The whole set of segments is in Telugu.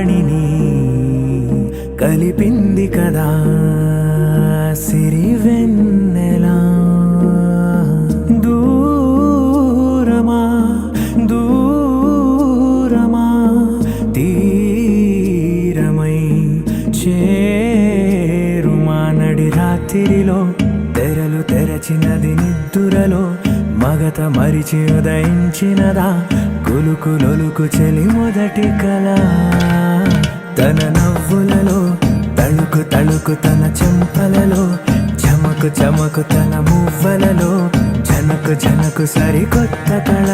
రాణిని కలిపింది కదా సిరివెన్నెలా. దూరమా దూరమా తీరమై చేరుమా నడి రాత్రిలో తెరలు తెరచినది నిద్దురలో మగత మరిచి ఉదయించినదా కులుకులొలుకు చెలి మొదటి కళ. తన నవ్వులలో తళుకు తళుకు తన చెంపలలో చమకు చమకు తన మువ్వలలో జనకు జనకు సరికొత్త కళ.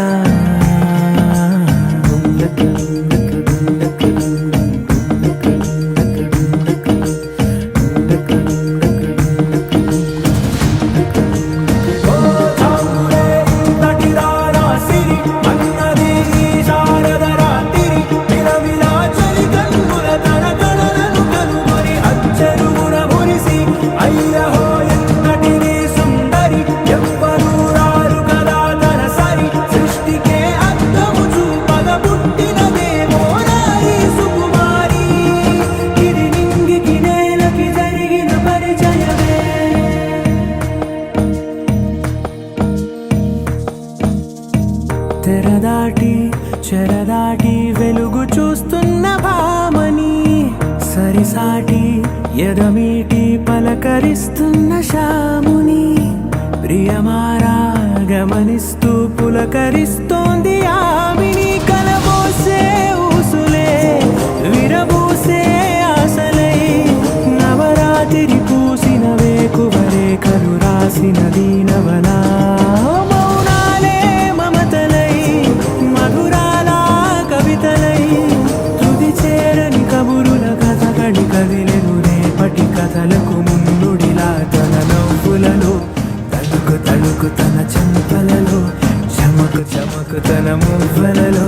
తెరదాటి చెరదాటి వెలుగు చూస్తున్న భామని సరిసాటి ఎదమీటి పలకరిస్తున్న శాముని ప్రియమారా గమనిస్తూ పులకరిస్తోంది ఆవిని. కలబోసే ఊసులే విరబూసే ఆశలై నవరాత్రి పూసిన వేకువరే కలు రాసిన దీనవనా. కదిలెను రేపటి కథలకు ముందుడిలా తన నవ్వులలో తలుకు తలుకు తన చెంపలలో చమకు చమకు తన మువ్వలలో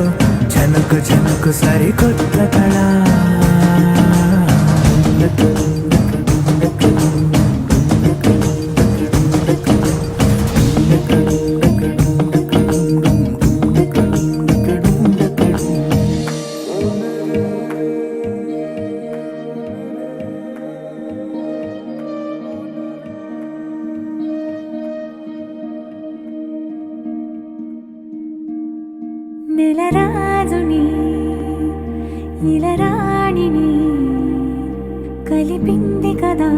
జనకు జనకు సరికొత్త కళ. నెలరాజుని ఇలరాణిని కలిపింది కదా